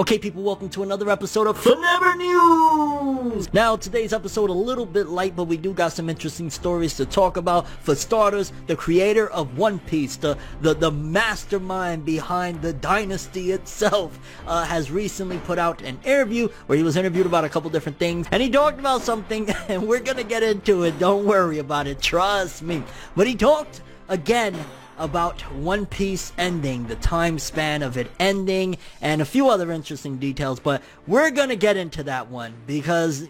Okay, people, welcome to another episode of Forever News! Now, today's episode a little bit light, but we do got some interesting stories to talk about. For starters, the creator of One Piece, the mastermind behind the dynasty itself, has recently put out an interview where he was interviewed about a couple different things, and he talked about something, and we're gonna get into it. Don't worry about it, trust me. But he talked, again, about One Piece ending, the time span of it ending, and a few other interesting details, but we're gonna get into that one because,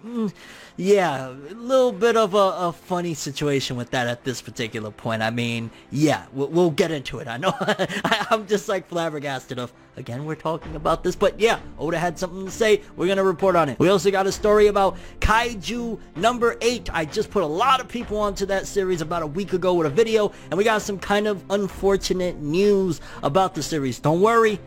yeah, a little bit of a funny situation with that at this particular point. I mean, yeah, we'll get into it. I know I'm just like flabbergasted of, again, we're talking about this, but yeah, Oda had something to say. We're gonna report on it. We also got a story about Kaiju number 8. I just put a lot of people onto that series about a week ago with a video, and we got some kind of unfortunate news about the series. Don't worry.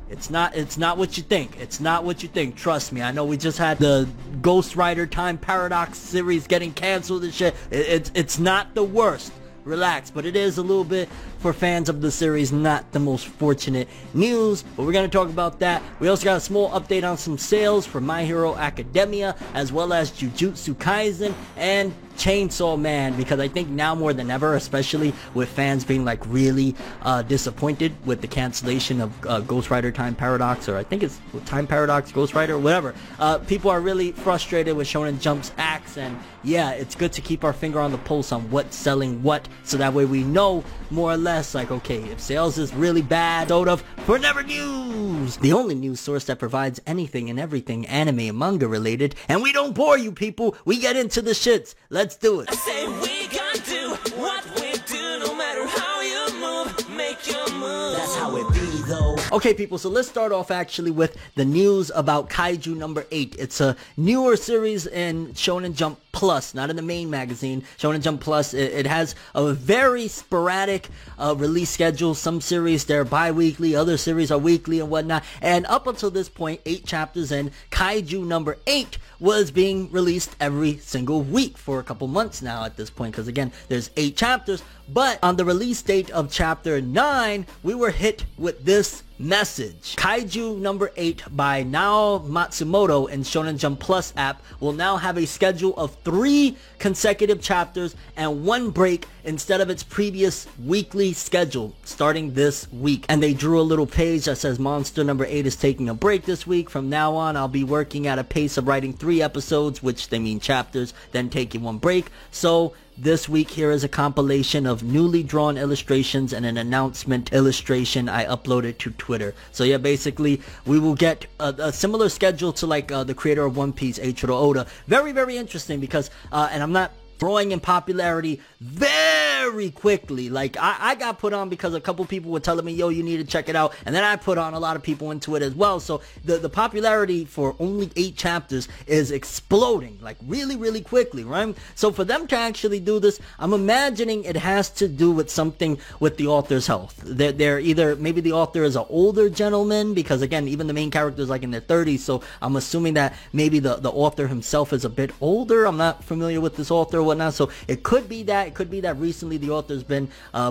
It's not what you think. It's not what you think. Trust me. I know we just had the Ghost Rider Time Paradox series getting canceled and shit. It's not the worst. Relax, but it is a little bit, for fans of the series, not the most fortunate news, but we're going to talk about that. We also got a small update on some sales for My Hero Academia, as well as Jujutsu Kaisen and Chainsaw Man, because I think now more than ever, especially with fans being like really disappointed with the cancellation of Ghost Rider Time Paradox, or I think it's Time Paradox Ghost Rider, whatever. People are really frustrated with Shonen Jump's acts, and yeah, it's good to keep our finger on the pulse on what's selling what, so that way we know more or less, like, okay, if sales is really bad, sort of, Forever News, the only news source that provides anything and everything anime and manga related, and we don't bore you people, we get into the shits. Let's do it. I say we gonna do what we do, no matter how you move, make your move. That's how it be though. Okay, people, so let's start off actually with the news about Kaiju number 8. It's a newer series in Shonen Jump Plus, not in the main magazine. Shonen Jump Plus, it has a very sporadic release schedule. Some series, they're bi-weekly, other series are weekly and whatnot. And up until this point, 8 chapters in, Kaiju number 8 was being released every single week for a couple months now at this point, because again, there's 8 chapters. But on the release date of chapter 9, we were hit with this message. Kaiju number 8 by Nao Matsumoto in Shonen Jump Plus app will now have a schedule of 3 consecutive chapters and 1 break instead of its previous weekly schedule starting this week. And they drew a little page that says Monster number 8 is taking a break this week. From now on, I'll be working at a pace of writing 3 episodes, which they mean chapters, then taking 1 break. So this week, here is a compilation of newly drawn illustrations and an announcement illustration I uploaded to Twitter. So yeah, basically, we will get a similar schedule to like the creator of One Piece, Eiichiro Oda. Very, very interesting because, and I'm not growing in popularity very quickly. Like, I got put on because a couple people were telling me, yo, you need to check it out, and then I put on a lot of people into it as well. So the popularity for only 8 chapters is exploding, like really, really quickly, right? So for them to actually do this, I'm imagining it has to do with something with the author's health. They're either, maybe the author is an older gentleman, because again, even the main character is like in their 30s, so I'm assuming that maybe the author himself is a bit older. I'm not familiar with this author or whatnot, so it could be that. It could be that recently the author's been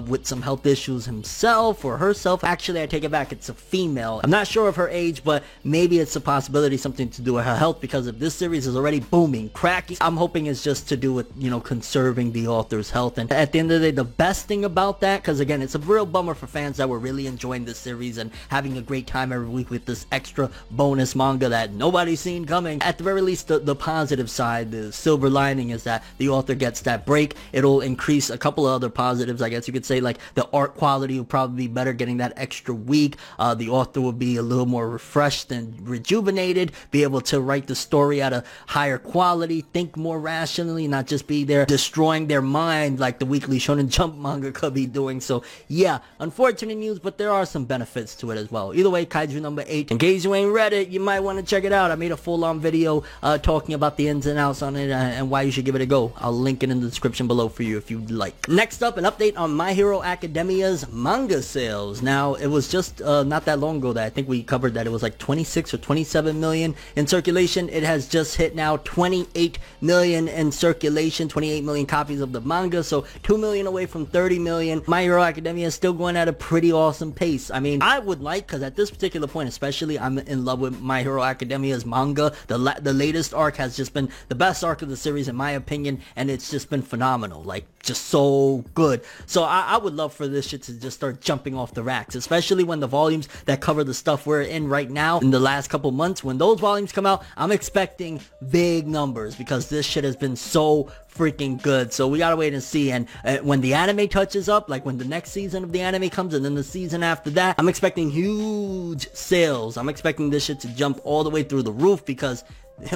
with some health issues himself or herself. Actually, I take it back, it's a female. I'm not sure of her age, but maybe it's a possibility, something to do with her health, because if this series is already booming, cracking, I'm hoping it's just to do with, you know, conserving the author's health. And at the end of the day, the best thing about that, because again, it's a real bummer for fans that were really enjoying this series and having a great time every week with this extra bonus manga that nobody's seen coming. At the very least, the positive side, the silver lining, is that the author gets that break. It'll increase a couple of other positives, I guess you could say. Like, the art quality will probably be better getting that extra week. The author will be a little more refreshed and rejuvenated, be able to write the story at a higher quality, think more rationally, not just be there destroying their mind like the weekly Shonen Jump manga could be doing. So yeah, unfortunate news, but there are some benefits to it as well. Either way, Kaiju number 8, in case you ain't read it, you might want to check it out. I made a full-on video talking about the ins and outs on it and why you should give it a go. I'll link it in the description below for you if you'd like. Next up, an update on My Hero Academia's manga sales. Now, it was just not that long ago that I think we covered that it was like 26 or 27 million in circulation. It has just hit now 28 million in circulation, 28 million copies of the manga, so 2 million away from 30 million. My Hero Academia is still going at a pretty awesome pace. I mean, I would like, because at this particular point especially, I'm in love with My Hero Academia's manga. The latest arc has just been the best arc of the series in my opinion, and it's just been phenomenal. Like, just so good. So I would love for this shit to just start jumping off the racks, especially when the volumes that cover the stuff we're in right now in the last couple months, when those volumes come out, I'm expecting big numbers because this shit has been so freaking good. So we gotta wait and see. And when the anime touches up, like when the next season of the anime comes and then the season after that, I'm expecting huge sales. I'm expecting this shit to jump all the way through the roof because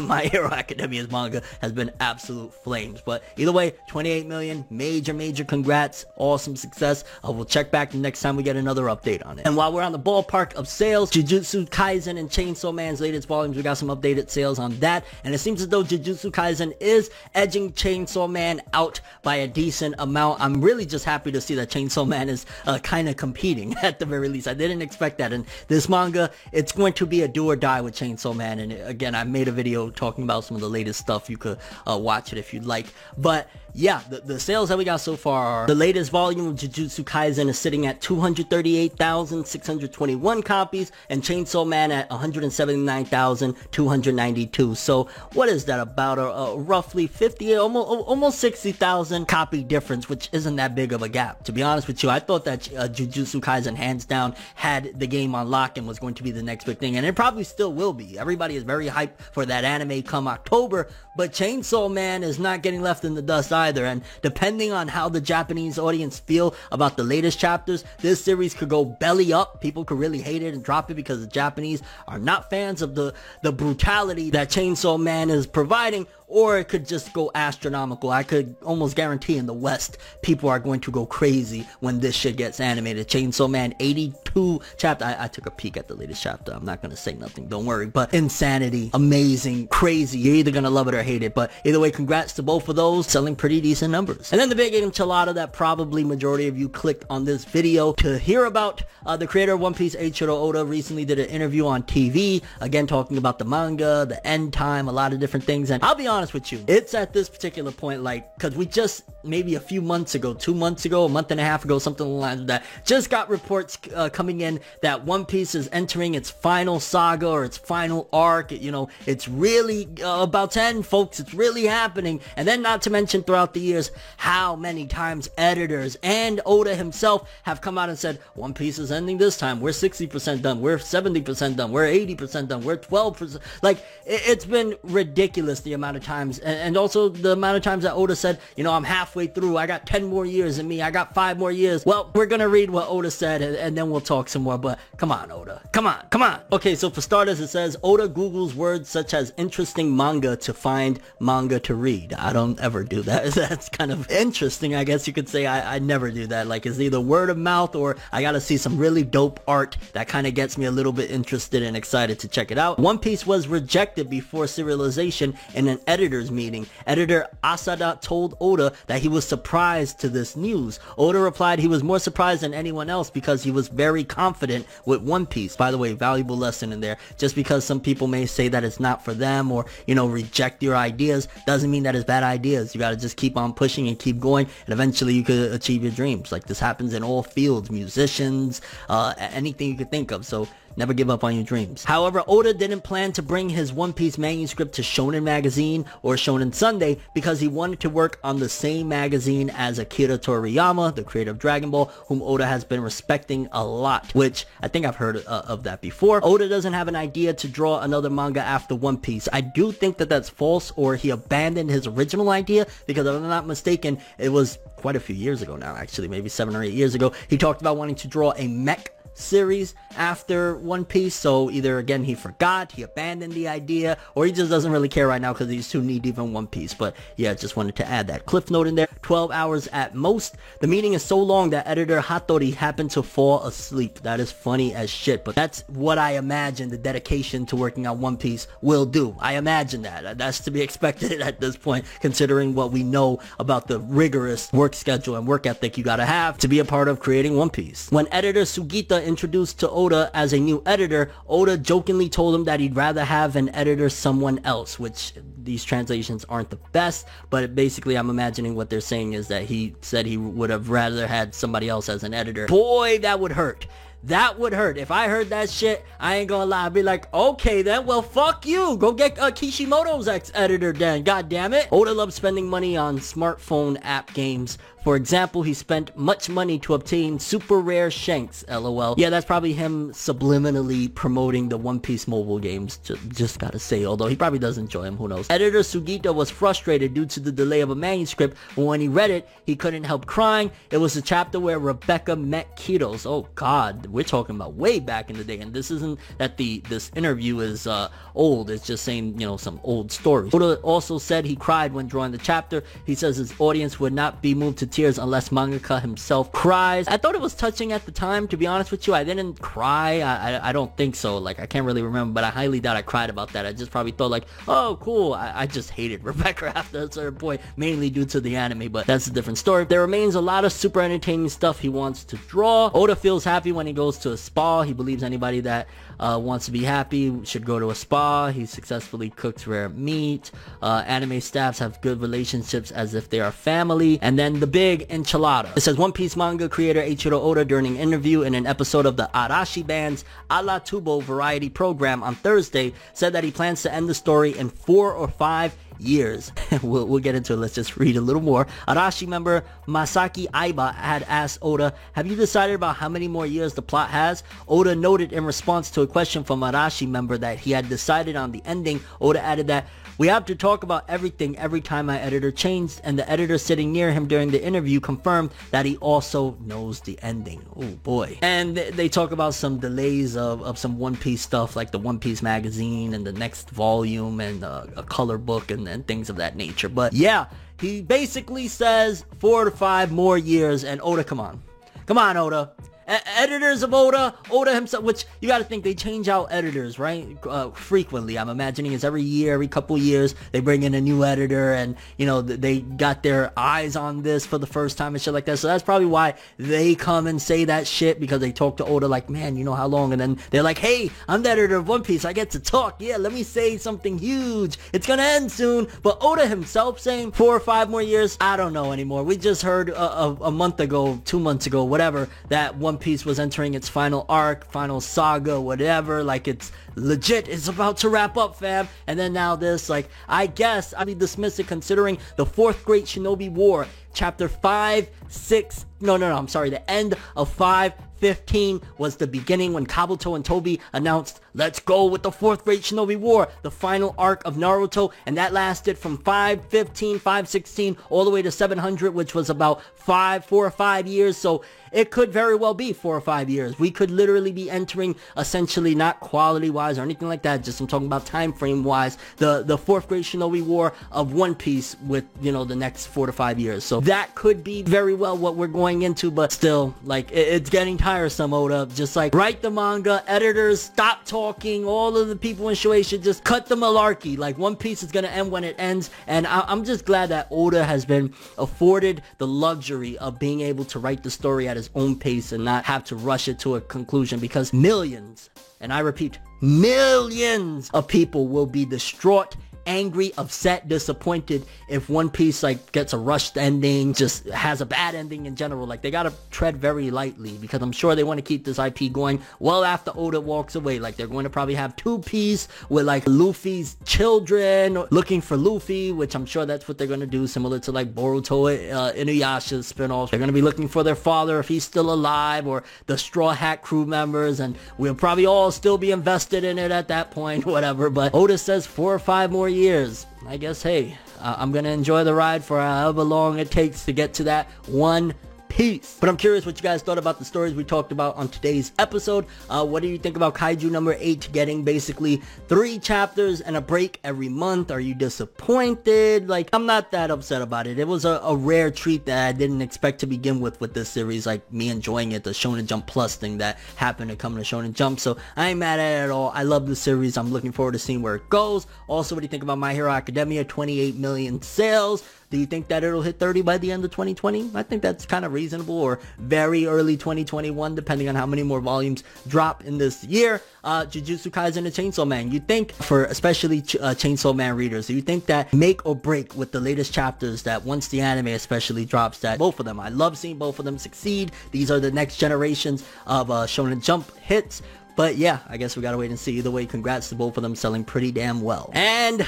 My Hero Academia's manga has been absolute flames. But either way, 28 million, major congrats, awesome success. We'll check back the next time we get another update on it. And while we're on the ballpark of sales, Jujutsu Kaisen and Chainsaw Man's latest volumes, we got some updated sales on that, and it seems as though Jujutsu Kaisen is edging Chainsaw Man out by a decent amount. I'm really just happy to see that Chainsaw Man is kind of competing at the very least. I didn't expect that, and this manga, it's going to be a do or die with Chainsaw Man. And again, I made a video talking about some of the latest stuff. You could watch it if you'd like. But yeah, the sales that we got so far are, the latest volume of Jujutsu Kaisen is sitting at 238,621 copies, and Chainsaw Man at 179,292. So what is that, about a roughly 50, almost 60,000 copy difference, which isn't that big of a gap. To be honest with you, I thought that Jujutsu Kaisen hands down had the game on lock and was going to be the next big thing, and it probably still will be. Everybody is very hyped for that anime come October, but Chainsaw Man is not getting left in the dust either, and depending on how the Japanese audience feel about the latest chapters, this series could go belly up. People could really hate it and drop it because the Japanese are not fans of the brutality that Chainsaw Man is providing, or it could just go astronomical. I could almost guarantee in the West, people are going to go crazy when this shit gets animated. Chainsaw Man 82 chapter. I took a peek at the latest chapter. I'm not going to say nothing, don't worry. But insanity, amazing, crazy. You're either going to love it or hate it. But either way, congrats to both of those. Selling pretty decent numbers. And then the big enchilada that probably majority of you clicked on this video to hear about. The creator of One Piece, Eiichiro Oda, recently did an interview on TV. Again, talking about the manga, the end time, a lot of different things. And I'll be honest with you, it's at this particular point, like, because we just maybe a few months ago, 2 months ago, a month and a half ago, something along the lines of that, just got reports coming in that One Piece is entering its final saga or its final arc. You know, it's really about to end, folks. It's really happening. And then, not to mention, throughout the years, how many times editors and Oda himself have come out and said, One Piece is ending this time. We're 60% done. We're 70% done. We're 80% done. We're 12%. Like, it's been ridiculous the amount of times, and also the amount of times that Oda said, you know, I'm halfway through, I got 10 more years in me, I got 5 more years. Well, we're gonna read what Oda said, and then we'll talk some more. But come on, Oda, come on. Okay, so for starters, it says Oda Googles words such as interesting manga to find manga to read. I don't ever do that. That's kind of interesting, I guess you could say. I never do that. Like, it's either word of mouth or I gotta see some really dope art that kind of gets me a little bit interested and excited to check it out. One Piece was rejected before serialization in an editor's meeting. Editor Asada told Oda that he was surprised to this news. Oda replied he was more surprised than anyone else because he was very confident with One Piece. By the way, valuable lesson in there. Just because some people may say that it's not for them or, you know, reject your ideas, doesn't mean that it's bad ideas. You gotta just keep on pushing and keep going, and eventually you could achieve your dreams. Like, this happens in all fields, musicians, anything you could think of. So never give up on your dreams. However, Oda didn't plan to bring his One Piece manuscript to Shonen Magazine or Shonen Sunday because he wanted to work on the same magazine as Akira Toriyama, the creator of Dragon Ball, whom Oda has been respecting a lot, which I think I've heard of that before. Oda doesn't have an idea to draw another manga after One Piece. I do think that that's false, or he abandoned his original idea, because if I'm not mistaken, it was quite a few years ago now, actually, maybe 7 or 8 years ago, he talked about wanting to draw a mech series after One Piece, so either again he forgot, he abandoned the idea, or he just doesn't really care right now because he's too knee deep in One Piece. But yeah, just wanted to add that cliff note in there. 12 hours at most. The meeting is so long that editor Hattori happened to fall asleep. That is funny as shit, but that's what I imagine the dedication to working on One Piece will do. I imagine that. That's to be expected at this point, considering what we know about the rigorous work schedule and work ethic you gotta have to be a part of creating One Piece. When editor Sugita introduced to Oda as a new editor, Oda jokingly told him that he'd rather have an editor someone else, which these translations aren't the best, but basically I'm imagining what they're saying is that he said he would have rather had somebody else as an editor. Boy, that would hurt. That would hurt. If I heard that shit, I ain't gonna lie. I'd be like, okay then, well fuck you. Go get Kishimoto's ex-editor then, god damn it. Oda loves spending money on smartphone app games. For example, he spent much money to obtain super rare Shanks, lol. Yeah, that's probably him subliminally promoting the One Piece mobile games, just gotta say, although he probably does enjoy them, who knows. Editor Sugita was frustrated due to the delay of a manuscript, but when he read it, he couldn't help crying. It was a chapter where Rebecca met Kiros. Oh god, we're talking about way back in the day, and this isn't that this interview is old, it's just saying, you know, some old stories. Oda also said he cried when drawing the chapter. He says his audience would not be moved to tears unless mangaka himself cries. I thought it was touching at the time, to be honest with you. I didn't cry. I don't think so. Like, I can't really remember, but I highly doubt I cried about that. I just probably thought like, oh cool. I just hated Rebecca after a certain point, mainly due to the anime, but that's a different story. There remains a lot of super entertaining stuff he wants to draw. Oda feels happy when he goes to a spa. He believes anybody that wants to be happy should go to a spa. He successfully cooks rare meat. Anime staffs have good relationships as if they are family. And then the big enchilada. It says One Piece manga creator Eiichiro Oda, during an interview in an episode of the Arashi Band's Ala Tubo variety program on Thursday, said that he plans to end the story in 4 or 5 years. We'll get into it. Let's just read a little more. Arashi member Masaki Aiba had asked Oda, have you decided about how many more years the plot has? Oda noted in response to a question from Arashi member that he had decided on the ending. Oda added that, we have to talk about everything every time my editor changed, and the editor sitting near him during the interview confirmed that he also knows the ending. Oh boy. And they talk about some delays of some One Piece stuff, like the One Piece magazine and the next volume and a color book and things of that nature. But yeah, he basically says 4 to 5 more years, and Oda, come on, Oda. Editors of Oda himself, which you got to think they change out editors, right? Frequently. I'm imagining it's every year, every couple years, they bring in a new editor, and you know, they got their eyes on this for the first time and shit like that. So that's probably why they come and say that shit, because they talk to Oda like, man, you know how long? And then they're like, hey, I'm the editor of One Piece, I get to talk. Yeah, let me say something huge. It's gonna end soon. But Oda himself saying 4 or 5 more years, I don't know anymore. We just heard a month ago, 2 months ago, whatever, that One Piece was entering its final arc, final saga, whatever. Like, it's legit, it's about to wrap up, fam. And then now this, like, I guess I'd be dismissive considering the 4th Great Shinobi War, chapter 5, 6, I'm sorry, the end of 515 was the beginning when Kabuto and Toby announced, let's go with the 4th Great Shinobi War, the final arc of Naruto, and that lasted from 515, 516, all the way to 700, which was about 4 or 5 years. So it could very well be 4 or 5 years. We could literally be entering, essentially, not quality-wise or anything like that, just I'm talking about time frame-wise, the 4th Great Shinobi War of One Piece with, you know, the next 4 to 5 years. So that could be very well what we're going into, but still, like, it's getting tiresome, Oda. Just, like, write the manga, editors, stop talking, all of the people in Shueisha, just cut the malarkey. Like, One Piece is gonna end when it ends, and I'm just glad that Oda has been afforded the luxury of being able to write the story at his own pace and not have to rush it to a conclusion, because millions, and I repeat, millions of people will be distraught, angry, upset, disappointed if One Piece, like, gets a rushed ending, just has a bad ending in general. Like, they gotta tread very lightly, because I'm sure they want to keep this IP going well after Oda walks away. Like, they're going to probably have 2 Piece with, like, Luffy's children looking for Luffy, which I'm sure that's what they're going to do, similar to, like, Boruto, Inuyasha's spinoff. They're going to be looking for their father if he's still alive, or the Straw Hat crew members, and we'll probably all still be invested in it at that point, whatever. But Oda says 4 or 5 more years. I guess, hey, I'm gonna enjoy the ride for however long it takes to get to that One Peace. But I'm curious what you guys thought about the stories we talked about on today's episode. What do you think about Kaiju number 8 getting basically 3 chapters and a break every month? Are you disappointed? Like, I'm not that upset about it. It was a rare treat that I didn't expect to begin with this series, like me enjoying it, the Shonen Jump Plus thing that happened to come to Shonen Jump. So I ain't mad at it at all. I love the series. I'm looking forward to seeing where it goes. Also, what do you think about My Hero Academia? 28 million sales. Do you think that it'll hit 30 by the end of 2020? I think that's kind of reasonable, or very early 2021, depending on how many more volumes drop in this year. Jujutsu Kaisen and Chainsaw Man. You think, for especially Chainsaw Man readers, do you think that make or break with the latest chapters, that once the anime especially drops, that both of them, I love seeing both of them succeed. These are the next generations of Shonen Jump hits. But yeah, I guess we gotta wait and see. Either way, congrats to both of them selling pretty damn well. And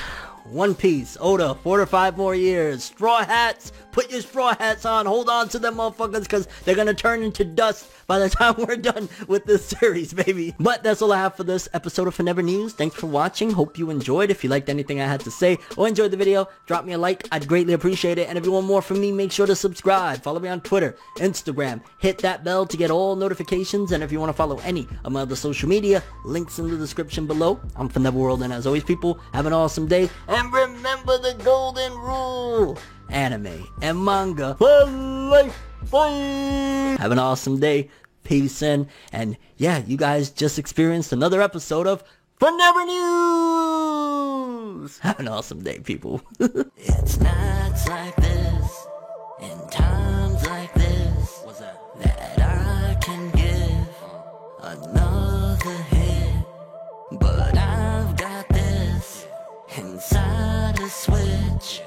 One Piece, Oda, 4 to 5 more years. Straw hats, put your straw hats on. Hold on to them motherfuckers, because they're gonna turn into dust by the time we're done with this series, baby. But that's all I have for this episode of Forever News. Thanks for watching. Hope you enjoyed. If you liked anything I had to say or enjoyed the video, drop me a like. I'd greatly appreciate it. And if you want more from me, make sure to subscribe. Follow me on Twitter, Instagram. Hit that bell to get all notifications. And if you want to follow any of my other social media, links in the description below. I'm from Neverworld, and as always, people, have an awesome day. And remember the golden rule: anime and manga for life. Bye. Have an awesome day. Peace in. And yeah, you guys just experienced another episode of Forever News. Have an awesome day, people. It's nights like this, and times like this, that I can give another hit. But I've got this inside a switch,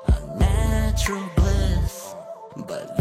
a natural bliss. But